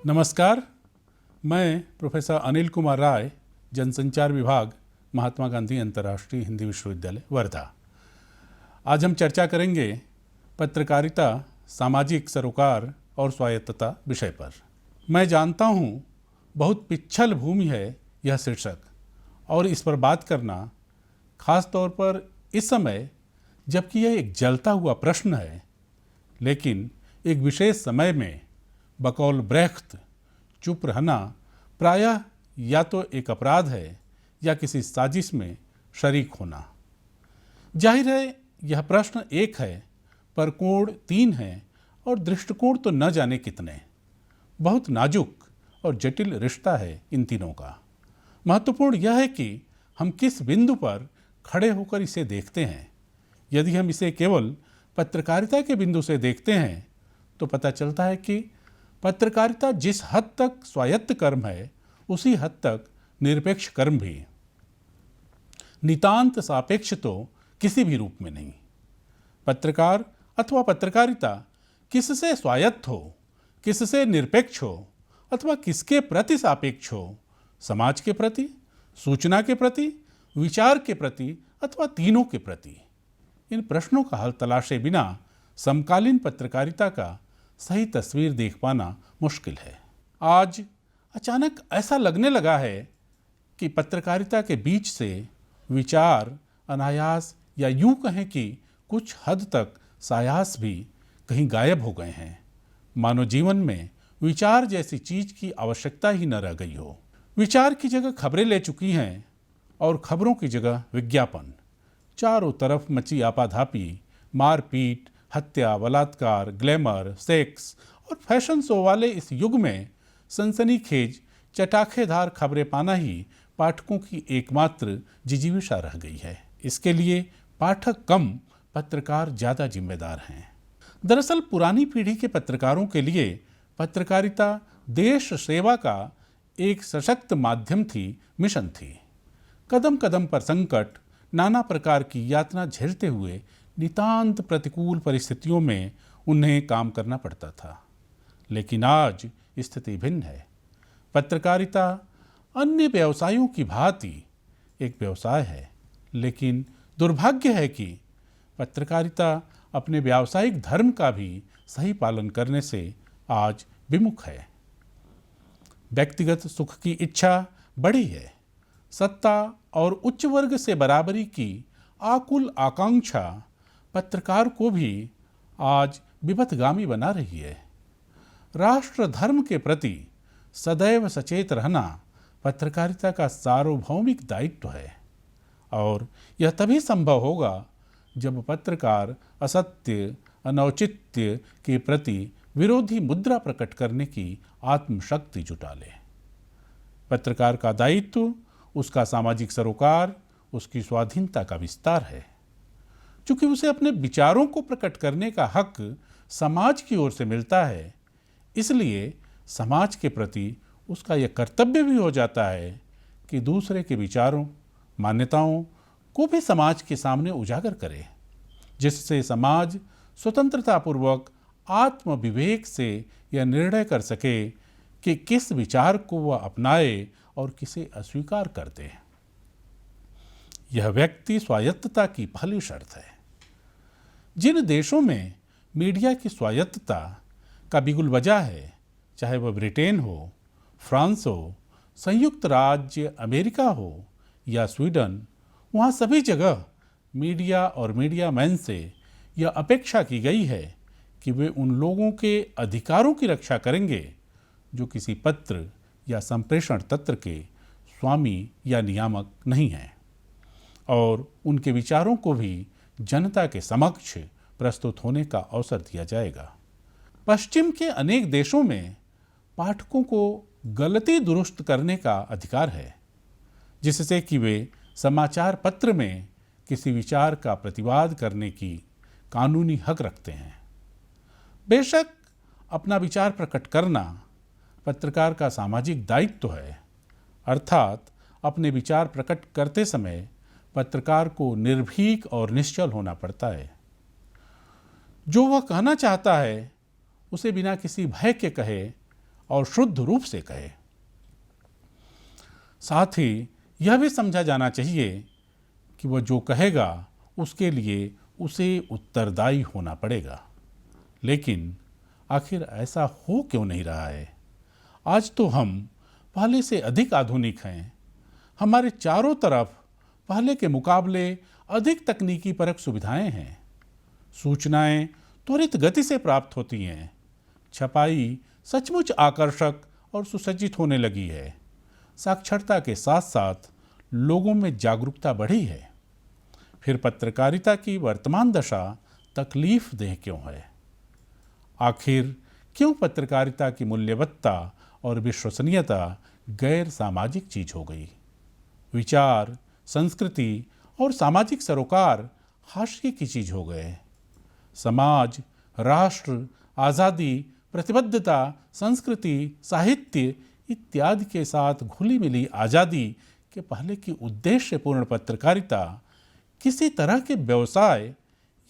नमस्कार, मैं प्रोफेसर अनिल कुमार राय, जनसंचार विभाग, महात्मा गांधी अंतर्राष्ट्रीय हिंदी विश्वविद्यालय, वर्धा। आज हम चर्चा करेंगे पत्रकारिता, सामाजिक सरोकार और स्वायत्तता विषय पर। मैं जानता हूँ बहुत पिछल भूमि है यह शीर्षक, और इस पर बात करना खास तौर पर इस समय जबकि यह एक जलता हुआ प्रश्न है, लेकिन एक विशेष समय में बकौल ब्रेख्त चुप रहना प्रायः या तो एक अपराध है या किसी साजिश में शरीक होना। जाहिर है यह प्रश्न एक है, पर कोण तीन हैं और दृष्टिकोण तो न जाने कितने। बहुत नाजुक और जटिल रिश्ता है इन तीनों का। महत्वपूर्ण यह है कि हम किस बिंदु पर खड़े होकर इसे देखते हैं। यदि हम इसे केवल पत्रकारिता के बिंदु से देखते हैं तो पता चलता है कि पत्रकारिता जिस हद तक स्वायत्त कर्म है, उसी हद तक निरपेक्ष कर्म भी। नितांत सापेक्ष तो किसी भी रूप में नहीं। पत्रकार अथवा पत्रकारिता किससे स्वायत्त हो, किससे निरपेक्ष हो अथवा किसके प्रति सापेक्ष हो, समाज के प्रति, सूचना के प्रति, विचार के प्रति अथवा तीनों के प्रति। इन प्रश्नों का हल तलाशे बिना समकालीन पत्रकारिता का सही तस्वीर देख पाना मुश्किल है। आज अचानक ऐसा लगने लगा है कि पत्रकारिता के बीच से विचार अनायास या यूं कहें कि कुछ हद तक सायास भी कहीं गायब हो गए हैं। मानव जीवन में विचार जैसी चीज की आवश्यकता ही न रह गई हो। विचार की जगह खबरें ले चुकी हैं और खबरों की जगह विज्ञापन। चारों तरफ मची आपाधापी, मारपीट, हत्या, बलात्कार, ग्लैमर, सेक्स और फैशन शो वाले इस युग में सनसनीखेज चटाखेदार खबरें पाना ही पाठकों की एकमात्र जिजीविषा रह गई है। इसके लिए पाठक कम, पत्रकार ज़्यादा जिम्मेदार हैं। दरअसल पुरानी पीढ़ी के पत्रकारों के लिए पत्रकारिता देश सेवा का एक सशक्त माध्यम थी, मिशन थी। कदम कदम पर संकट, नाना प्रकार की यातना झेलते हुए नितांत प्रतिकूल परिस्थितियों में उन्हें काम करना पड़ता था। लेकिन आज स्थिति भिन्न है। पत्रकारिता अन्य व्यवसायों की भांति एक व्यवसाय है, लेकिन दुर्भाग्य है कि पत्रकारिता अपने व्यावसायिक धर्म का भी सही पालन करने से आज विमुख है। व्यक्तिगत सुख की इच्छा बड़ी है। सत्ता और उच्च वर्ग से बराबरी की आकुल आकांक्षा पत्रकार को भी आज विपथगामी बना रही है। राष्ट्र धर्म के प्रति सदैव सचेत रहना पत्रकारिता का सार्वभौमिक दायित्व है, और यह तभी संभव होगा जब पत्रकार असत्य, अनौचित्य के प्रति विरोधी मुद्रा प्रकट करने की आत्मशक्ति जुटा ले। पत्रकार का दायित्व उसका सामाजिक सरोकार, उसकी स्वाधीनता का विस्तार है। चूंकि उसे अपने विचारों को प्रकट करने का हक समाज की ओर से मिलता है, इसलिए समाज के प्रति उसका यह कर्तव्य भी हो जाता है कि दूसरे के विचारों, मान्यताओं को भी समाज के सामने उजागर करे, जिससे समाज स्वतंत्रतापूर्वक आत्मविवेक से यह निर्णय कर सके कि किस विचार को वह अपनाए और किसे अस्वीकार कर दे। यह व्यक्ति स्वायत्तता की पहली शर्त है। जिन देशों में मीडिया की स्वायत्तता का बिगुल बजा है, चाहे वह ब्रिटेन हो, फ्रांस हो, संयुक्त राज्य अमेरिका हो या स्वीडन, वहाँ सभी जगह मीडिया और मीडिया मैन से यह अपेक्षा की गई है कि वे उन लोगों के अधिकारों की रक्षा करेंगे जो किसी पत्र या संप्रेषण तंत्र के स्वामी या नियामक नहीं हैं, और उनके विचारों को भी जनता के समक्ष प्रस्तुत होने का अवसर दिया जाएगा। पश्चिम के अनेक देशों में पाठकों को गलती दुरुस्त करने का अधिकार है, जिससे कि वे समाचार पत्र में किसी विचार का प्रतिवाद करने की कानूनी हक रखते हैं। बेशक अपना विचार प्रकट करना पत्रकार का सामाजिक दायित्व है, अर्थात अपने विचार प्रकट करते समय पत्रकार को निर्भीक और निश्चल होना पड़ता है। जो वह कहना चाहता है उसे बिना किसी भय के कहे और शुद्ध रूप से कहे। साथ ही यह भी समझा जाना चाहिए कि वह जो कहेगा उसके लिए उसे उत्तरदायी होना पड़ेगा। लेकिन आखिर ऐसा हो क्यों नहीं रहा है? आज तो हम पहले से अधिक आधुनिक हैं। हमारे चारों तरफ पहले के मुकाबले अधिक तकनीकी परक सुविधाएं हैं। सूचनाएं त्वरित गति से प्राप्त होती हैं। छपाई सचमुच आकर्षक और सुसज्जित होने लगी है। साक्षरता के साथ साथ लोगों में जागरूकता बढ़ी है। फिर पत्रकारिता की वर्तमान दशा तकलीफ देह क्यों है? आखिर क्यों पत्रकारिता की मूल्यवत्ता और विश्वसनीयता गैर सामाजिक चीज हो गई? विचार, संस्कृति और सामाजिक सरोकार हाशिए की चीज हो गए। समाज, राष्ट्र, आज़ादी, प्रतिबद्धता, संस्कृति, साहित्य इत्यादि के साथ घुली मिली आज़ादी के पहले की उद्देश्यपूर्ण पत्रकारिता किसी तरह के व्यवसाय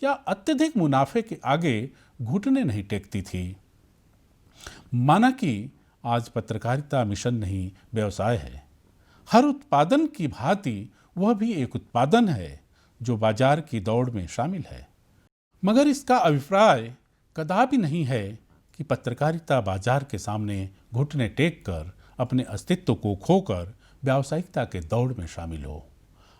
या अत्यधिक मुनाफे के आगे घुटने नहीं टेकती थी। माना कि आज पत्रकारिता मिशन नहीं, व्यवसाय है। हर उत्पादन की भांति वह भी एक उत्पादन है जो बाजार की दौड़ में शामिल है। मगर इसका अभिप्राय कदापि नहीं है कि पत्रकारिता बाजार के सामने घुटने टेक कर अपने अस्तित्व को खोकर व्यावसायिकता के दौड़ में शामिल हो।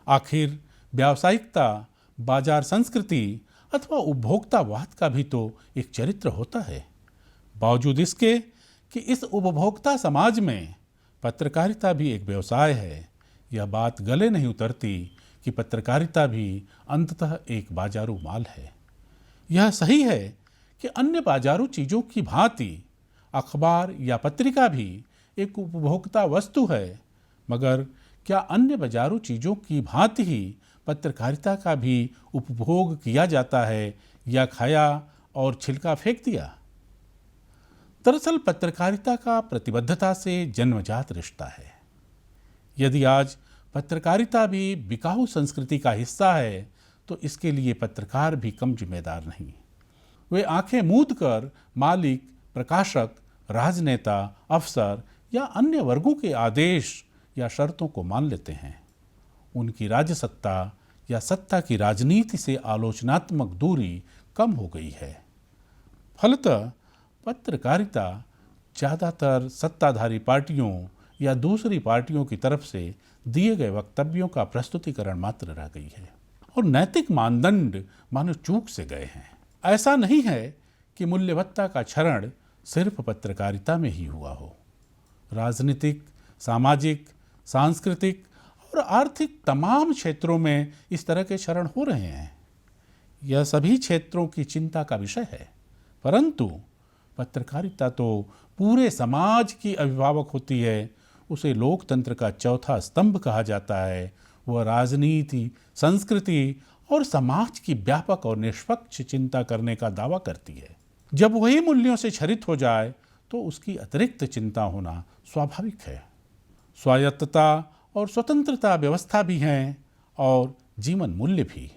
आखिर व्यावसायिकता, बाजार संस्कृति अथवा उपभोक्तावाद का भी तो एक चरित्र होता है। बावजूद इसके कि इस उपभोक्ता समाज में पत्रकारिता भी एक व्यवसाय है, यह बात गले नहीं उतरती कि पत्रकारिता भी अंततः एक बाजारू माल है। यह सही है कि अन्य बाजारू चीजों की भांति अखबार या पत्रिका भी एक उपभोक्ता वस्तु है, मगर क्या अन्य बाजारू चीजों की भांति ही पत्रकारिता का भी उपभोग किया जाता है या खाया और छिलका फेंक दिया? दरअसल पत्रकारिता का प्रतिबद्धता से जन्मजात रिश्ता है। यदि आज पत्रकारिता भी बिकाऊ संस्कृति का हिस्सा है तो इसके लिए पत्रकार भी कम जिम्मेदार नहीं। वे आंखें मूंद कर मालिक, प्रकाशक, राजनेता, अफसर या अन्य वर्गों के आदेश या शर्तों को मान लेते हैं। उनकी राजसत्ता या सत्ता की राजनीति से आलोचनात्मक दूरी कम हो गई है। फलतः पत्रकारिता ज़्यादातर सत्ताधारी पार्टियों या दूसरी पार्टियों की तरफ से दिए गए वक्तव्यों का प्रस्तुतिकरण मात्र रह गई है और नैतिक मानदंड मानो चूक से गए हैं। ऐसा नहीं है कि मूल्यवत्ता का क्षरण सिर्फ पत्रकारिता में ही हुआ हो। राजनीतिक, सामाजिक, सांस्कृतिक और आर्थिक तमाम क्षेत्रों में इस तरह के क्षरण हो रहे हैं। यह सभी क्षेत्रों की चिंता का विषय है, परंतु पत्रकारिता तो पूरे समाज की अभिभावक होती है। उसे लोकतंत्र का चौथा स्तंभ कहा जाता है। वह राजनीति, संस्कृति और समाज की व्यापक और निष्पक्ष चिंता करने का दावा करती है। जब वही मूल्यों से क्षरित हो जाए तो उसकी अतिरिक्त चिंता होना स्वाभाविक है। स्वायत्तता और स्वतंत्रता व्यवस्था भी हैं और जीवन मूल्य भी।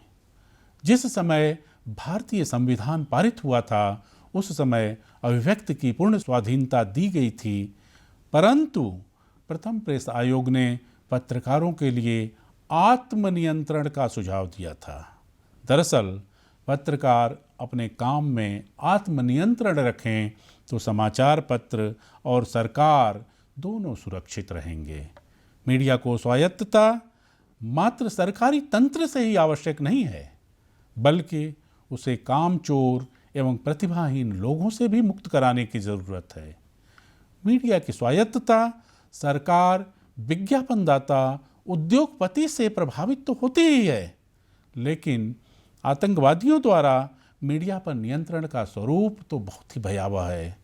जिस समय भारतीय संविधान पारित हुआ था उस समय अभिव्यक्ति की पूर्ण स्वाधीनता दी गई थी, परंतु प्रथम प्रेस आयोग ने पत्रकारों के लिए आत्मनियंत्रण का सुझाव दिया था। दरअसल पत्रकार अपने काम में आत्मनियंत्रण रखें तो समाचार पत्र और सरकार दोनों सुरक्षित रहेंगे। मीडिया को स्वायत्तता मात्र सरकारी तंत्र से ही आवश्यक नहीं है, बल्कि उसे कामचोर एवं प्रतिभाहीन लोगों से भी मुक्त कराने की जरूरत है। मीडिया की स्वायत्तता सरकार, विज्ञापनदाता, उद्योगपति से प्रभावित तो होती ही है, लेकिन आतंकवादियों द्वारा मीडिया पर नियंत्रण का स्वरूप तो बहुत ही भयावह है।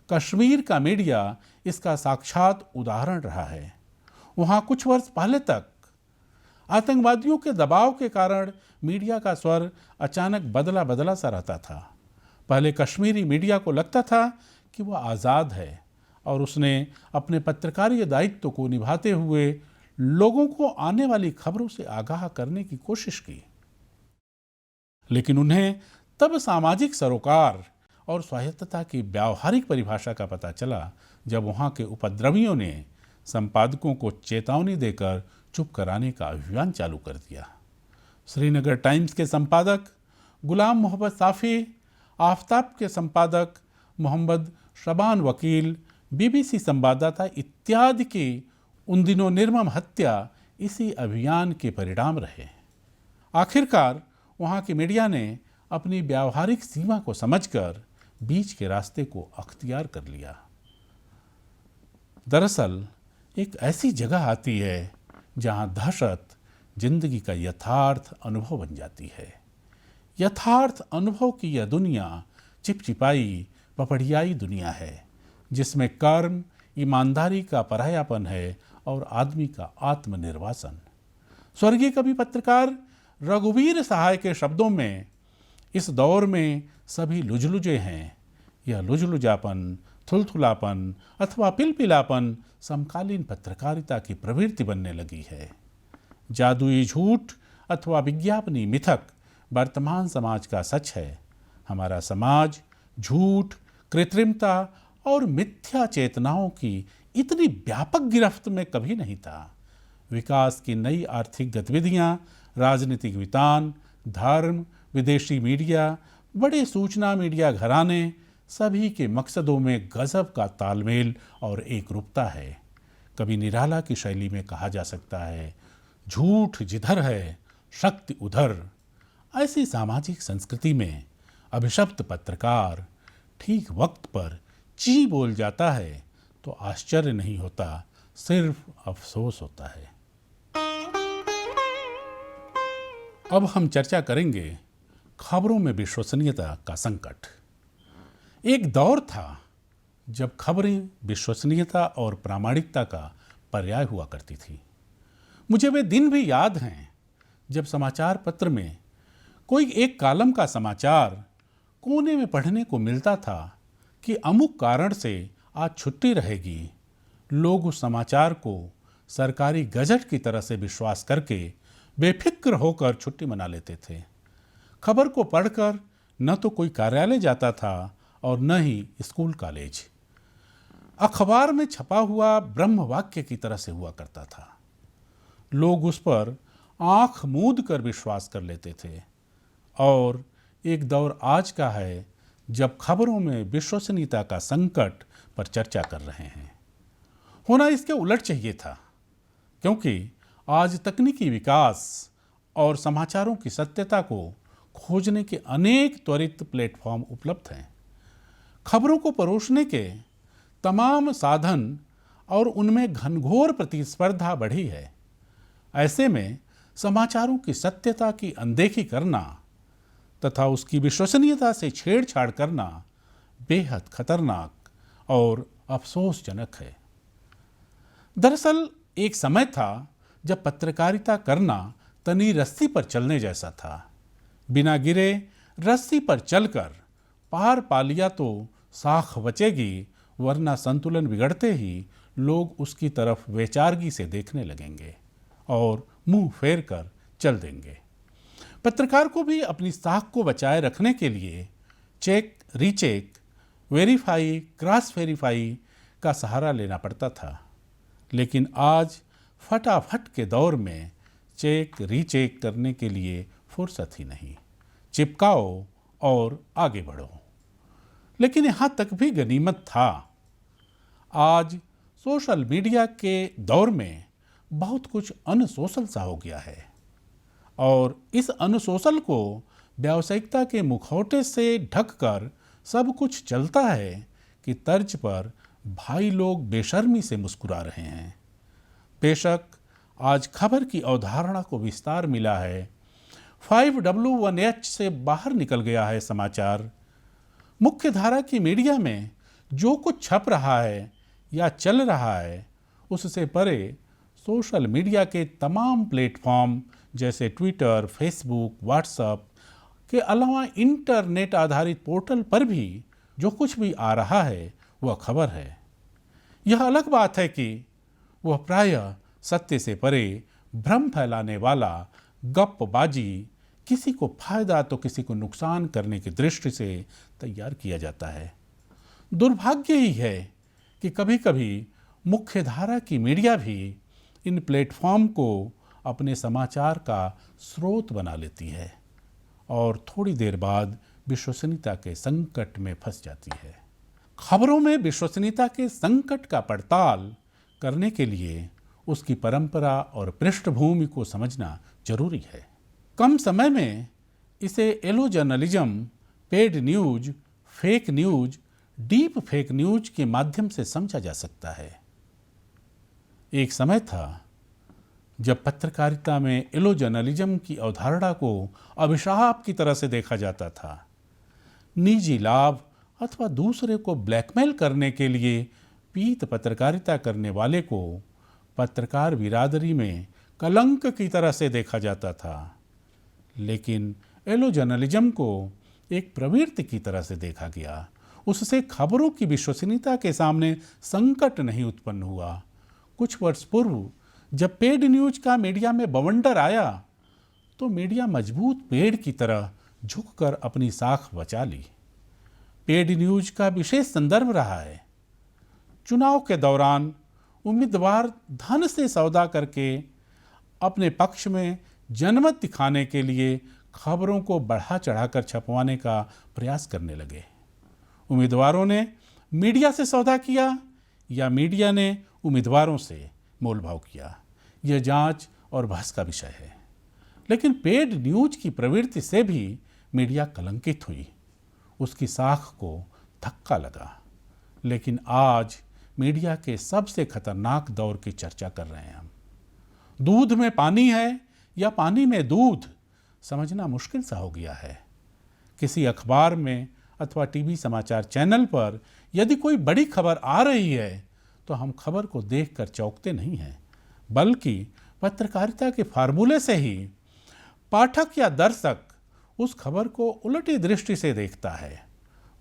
कश्मीर का मीडिया इसका साक्षात उदाहरण रहा है। वहाँ कुछ वर्ष पहले तक आतंकवादियों के दबाव के कारण मीडिया का स्वर अचानक बदला बदला सा रहता था। पहले कश्मीरी मीडिया को लगता था कि वह आज़ाद है और उसने अपने पत्रकारीय दायित्व को निभाते हुए लोगों को आने वाली खबरों से आगाह करने की कोशिश की, लेकिन उन्हें तब सामाजिक सरोकार और स्वायत्तता की व्यावहारिक परिभाषा का पता चला जब वहाँ के उपद्रवियों ने संपादकों को चेतावनी देकर चुप कराने का अभियान चालू कर दिया। श्रीनगर टाइम्स के संपादक गुलाम मोहम्मद साफ़ी, आफताब के संपादक मोहम्मद शबान वकील, बीबीसी संवाददाता इत्यादि की उन दिनों निर्मम हत्या इसी अभियान के परिणाम रहे। आखिरकार वहाँ की मीडिया ने अपनी व्यावहारिक सीमा को समझकर बीच के रास्ते को अख्तियार कर लिया। दरअसल एक ऐसी जगह आती है जहाँ दहशत जिंदगी का यथार्थ अनुभव बन जाती है। यथार्थ अनुभव की यह दुनिया चिपचिपाई पपड़ियाई दुनिया है, जिसमें कर्म ईमानदारी का परायापन है और आदमी का आत्मनिर्वासन। स्वर्गीय कवि पत्रकार रघुवीर सहाय के शब्दों में, इस दौर में सभी लुझलुझे हैं। यह लुझलुझापन, थुलथुलापन अथवा पिलपिलापन समकालीन पत्रकारिता की प्रवृत्ति बनने लगी है। जादुई झूठ अथवा विज्ञापनी मिथक वर्तमान समाज का सच है। हमारा समाज झूठ, कृत्रिमता और मिथ्या चेतनाओं की इतनी व्यापक गिरफ्त में कभी नहीं था। विकास की नई आर्थिक गतिविधियां, राजनीतिक वितान, धर्म, विदेशी मीडिया, बड़े सूचना मीडिया घराने, सभी के मकसदों में गजब का तालमेल और एकरूपता है। कवि निराला की शैली में कहा जा सकता है, झूठ जिधर है शक्ति उधर। ऐसी सामाजिक संस्कृति में अभिशप्त पत्रकार ठीक वक्त पर ची बोल जाता है तो आश्चर्य नहीं होता, सिर्फ अफसोस होता है। अब हम चर्चा करेंगे खबरों में विश्वसनीयता का संकट। एक दौर था जब खबरें विश्वसनीयता और प्रामाणिकता का पर्याय हुआ करती थी। मुझे वे दिन भी याद हैं जब समाचार पत्र में कोई एक कॉलम का समाचार कोने में पढ़ने को मिलता था कि अमुक कारण से आज छुट्टी रहेगी। लोग उस समाचार को सरकारी गजट की तरह से विश्वास करके बेफिक्र होकर छुट्टी मना लेते थे। खबर को पढ़कर न तो कोई कार्यालय जाता था और न ही स्कूल कॉलेज। अखबार में छपा हुआ ब्रह्म वाक्य की तरह से हुआ करता था। लोग उस पर आंख मूंद कर विश्वास कर लेते थे। और एक दौर आज का है जब खबरों में विश्वसनीयता का संकट पर चर्चा कर रहे हैं। होना इसके उलट चाहिए था, क्योंकि आज तकनीकी विकास और समाचारों की सत्यता को खोजने के अनेक त्वरित प्लेटफॉर्म उपलब्ध हैं। खबरों को परोसने के तमाम साधन और उनमें घनघोर प्रतिस्पर्धा बढ़ी है। ऐसे में समाचारों की सत्यता की अनदेखी करना तथा उसकी विश्वसनीयता से छेड़छाड़ करना बेहद खतरनाक और अफसोसजनक है। दरअसल एक समय था जब पत्रकारिता करना तनी रस्सी पर चलने जैसा था। बिना गिरे रस्सी पर चलकर पार पा लिया तो साख बचेगी, वरना संतुलन बिगड़ते ही लोग उसकी तरफ बेचारगी से देखने लगेंगे और मुंह फेर कर चल देंगे। पत्रकार को भी अपनी साख को बचाए रखने के लिए check, recheck, verify, cross verify का सहारा लेना पड़ता था। लेकिन आज फटाफट के दौर में चेक, रीचेक करने के लिए फुर्सत ही नहीं। चिपकाओ और आगे बढ़ो। लेकिन यहाँ तक भी गनीमत था। आज सोशल मीडिया के दौर में बहुत कुछ अनसोशल सा हो गया है और इस अनसोशल को व्यावसायिकता के मुखौटे से ढककर सब कुछ चलता है कि तर्ज पर भाई लोग बेशर्मी से मुस्कुरा रहे हैं। बेशक आज खबर की अवधारणा को विस्तार मिला है। 5W1H से बाहर निकल गया है समाचार। मुख्य धारा की मीडिया में जो कुछ छप रहा है या चल रहा है, उससे परे सोशल मीडिया के तमाम प्लेटफॉर्म जैसे ट्विटर, फेसबुक, व्हाट्सएप के अलावा इंटरनेट आधारित पोर्टल पर भी जो कुछ भी आ रहा है वह खबर है। यह अलग बात है कि वह प्रायः सत्य से परे भ्रम फैलाने वाला गप्पबाजी किसी को फायदा तो किसी को नुकसान करने की दृष्टि से तैयार किया जाता है। दुर्भाग्य ही है कि कभी कभी मुख्य धारा की मीडिया भी इन प्लेटफॉर्म को अपने समाचार का स्रोत बना लेती है और थोड़ी देर बाद विश्वसनीयता के संकट में फंस जाती है। खबरों में विश्वसनीयता के संकट का पड़ताल करने के लिए उसकी परंपरा और पृष्ठभूमि को समझना जरूरी है। कम समय में इसे yellow journalism, paid news, fake news, deep fake news के माध्यम से समझा जा सकता है। एक समय था जब पत्रकारिता में एलो जर्नलिज्म की अवधारणा को अभिशाप की तरह से देखा जाता था। निजी लाभ अथवा दूसरे को ब्लैकमेल करने के लिए पीत पत्रकारिता करने वाले को पत्रकार बिरादरी में कलंक की तरह से देखा जाता था। लेकिन एलो जर्नलिज्म को एक प्रवृत्ति की तरह से देखा गया। उससे खबरों की विश्वसनीयता के सामने संकट नहीं उत्पन्न हुआ। कुछ वर्ष पूर्व जब पेड न्यूज का मीडिया में बवंडर आया तो मीडिया मजबूत पेड़ की तरह झुककर अपनी साख बचा ली। पेड न्यूज का विशेष संदर्भ रहा है। चुनाव के दौरान उम्मीदवार धन से सौदा करके अपने पक्ष में जनमत दिखाने के लिए खबरों को बढ़ा चढ़ाकर छपवाने का प्रयास करने लगे। उम्मीदवारों ने मीडिया से सौदा किया या मीडिया ने उम्मीदवारों से मोलभाव किया, यह जांच और बहस का विषय है। लेकिन पेड न्यूज की प्रवृत्ति से भी मीडिया कलंकित हुई, उसकी साख को धक्का लगा। लेकिन आज मीडिया के सबसे खतरनाक दौर की चर्चा कर रहे हैं हम। दूध में पानी है या पानी में दूध, समझना मुश्किल सा हो गया है। किसी अखबार में अथवा टीवी समाचार चैनल पर यदि कोई बड़ी खबर आ रही है तो हम खबर को देखकर चौंकते नहीं हैं, बल्कि पत्रकारिता के फार्मूले से ही पाठक या दर्शक उस खबर को उलटी दृष्टि से देखता है।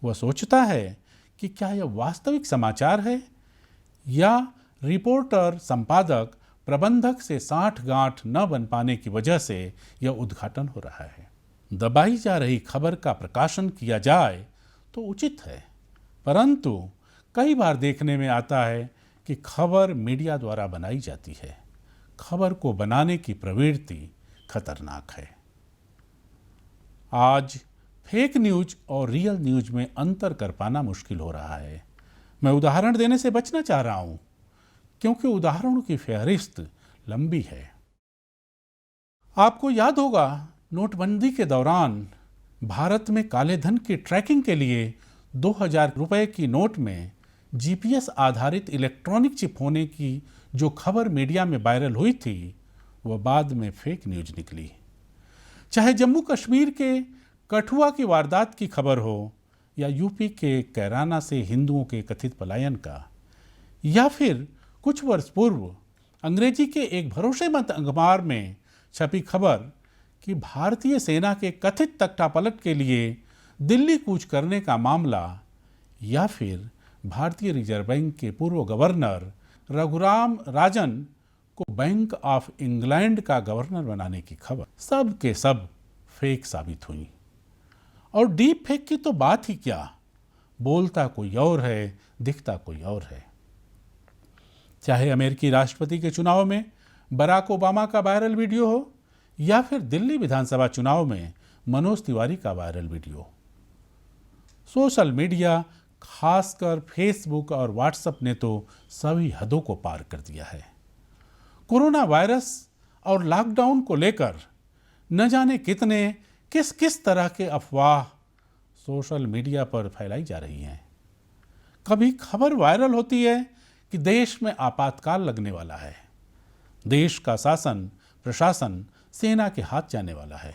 वह सोचता है कि क्या यह वास्तविक समाचार है या रिपोर्टर, संपादक, प्रबंधक से साठगांठ न बन पाने की वजह से यह उद्घाटन हो रहा है। दबाई जा रही खबर का प्रकाशन किया जाए तो उचित है, परंतु कई बार देखने में आता है कि खबर मीडिया द्वारा बनाई जाती है। खबर को बनाने की प्रवृत्ति खतरनाक है। आज फेक न्यूज और रियल न्यूज में अंतर कर पाना मुश्किल हो रहा है। मैं उदाहरण देने से बचना चाह रहा हूं क्योंकि उदाहरणों की फहरिस्त लंबी है। आपको याद होगा, नोटबंदी के दौरान भारत में काले धन की ट्रैकिंग के लिए 2000 रुपए की नोट में जीपीएस आधारित इलेक्ट्रॉनिक चिप होने की जो खबर मीडिया में वायरल हुई थी, वह बाद में फेक न्यूज निकली। चाहे जम्मू कश्मीर के कठुआ की वारदात की खबर हो या यूपी के कैराना से हिंदुओं के कथित पलायन का, या फिर कुछ वर्ष पूर्व अंग्रेजी के एक भरोसेमंद अखबार में छपी खबर कि भारतीय सेना के कथित तख्तापलट के लिए दिल्ली कूच करने का मामला, या फिर भारतीय रिजर्व बैंक के पूर्व गवर्नर रघुराम राजन को बैंक ऑफ इंग्लैंड का गवर्नर बनाने की खबर, सब के सब फेक साबित हुई। और डीप फेक की तो बात ही क्या, बोलता कोई और है, दिखता कोई और है। चाहे अमेरिकी राष्ट्रपति के चुनाव में बराक ओबामा का वायरल वीडियो हो या फिर दिल्ली विधानसभा चुनाव में मनोज तिवारी का वायरल वीडियो, सोशल मीडिया, खासकर फेसबुक और व्हाट्सएप ने तो सभी हदों को पार कर दिया है। कोरोना वायरस और लॉकडाउन को लेकर न जाने कितने किस किस तरह के अफवाह सोशल मीडिया पर फैलाई जा रही हैं। कभी खबर वायरल होती है कि देश में आपातकाल लगने वाला है, देश का शासन प्रशासन सेना के हाथ जाने वाला है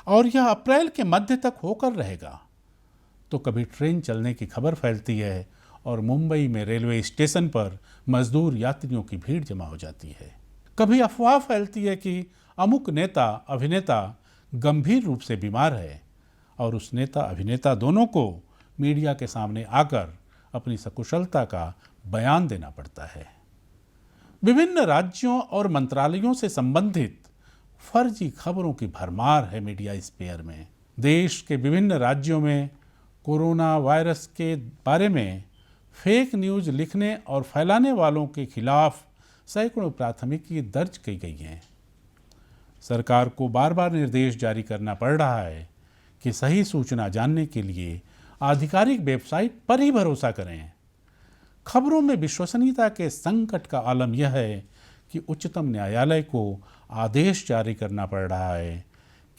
और यह अप्रैल के मध्य तक होकर रहेगा। तो कभी ट्रेन चलने की खबर फैलती है और मुंबई में रेलवे स्टेशन पर मजदूर यात्रियों की भीड़ जमा हो जाती है। कभी अफवाह फैलती है कि अमुक नेता अभिनेता गंभीर रूप से बीमार है और उस नेता अभिनेता दोनों को मीडिया के सामने आकर अपनी सकुशलता का बयान देना पड़ता है। विभिन्न राज्यों और मंत्रालयों से संबंधित फर्जी खबरों की भरमार है मीडिया स्पेयर में। देश के विभिन्न राज्यों में कोरोना वायरस के बारे में फेक न्यूज़ लिखने और फैलाने वालों के खिलाफ सैकड़ों प्राथमिकी दर्ज की गई हैं। सरकार को बार बार निर्देश जारी करना पड़ रहा है कि सही सूचना जानने के लिए आधिकारिक वेबसाइट पर ही भरोसा करें। खबरों में विश्वसनीयता के संकट का आलम यह है कि उच्चतम न्यायालय को आदेश जारी करना पड़ रहा है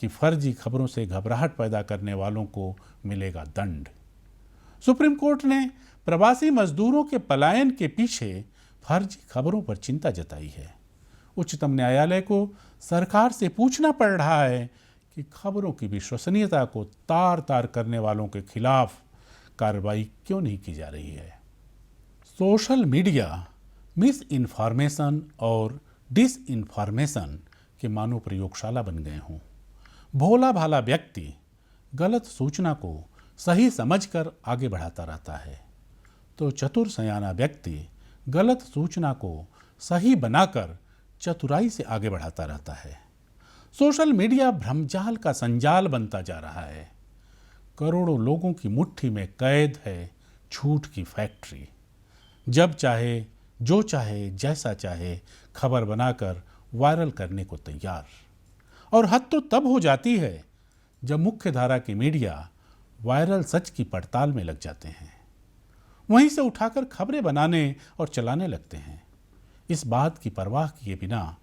कि फर्जी खबरों से घबराहट पैदा करने वालों को मिलेगा दंड। सुप्रीम कोर्ट ने प्रवासी मजदूरों के पलायन के पीछे फर्जी खबरों पर चिंता जताई है। उच्चतम न्यायालय को सरकार से पूछना पड़ रहा है कि खबरों की विश्वसनीयता को तार तार करने वालों के खिलाफ कार्रवाई क्यों नहीं की जा रही है। सोशल मीडिया मिस इन्फॉर्मेशन और डिस इन्फॉर्मेशन के मानो प्रयोगशाला बन गए हों। भोला भाला व्यक्ति गलत सूचना को सही समझकर आगे बढ़ाता रहता है, तो चतुर सयाना व्यक्ति गलत सूचना को सही बनाकर चतुराई से आगे बढ़ाता रहता है। सोशल मीडिया भ्रमजाल का संजाल बनता जा रहा है। करोड़ों लोगों की मुट्ठी में कैद है झूठ की फैक्ट्री। जब चाहे, जो चाहे, जैसा चाहे खबर बनाकर वायरल करने को तैयार। और हद तो तब हो जाती है जब मुख्य धारा की मीडिया वायरल सच की पड़ताल में लग जाते हैं, वहीं से उठाकर खबरें बनाने और चलाने लगते हैं, इस बात की परवाह किए बिना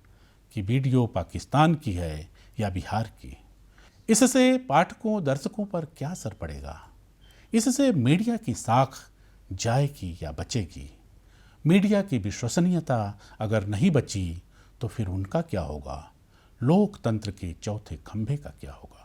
कि वीडियो पाकिस्तान की है या बिहार की। इससे पाठकों, दर्शकों पर क्या असर पड़ेगा? इससे मीडिया की साख जाएगी या बचेगी? मीडिया की विश्वसनीयता अगर नहीं बची तो फिर उनका क्या होगा? लोकतंत्र के चौथे खंभे का क्या होगा?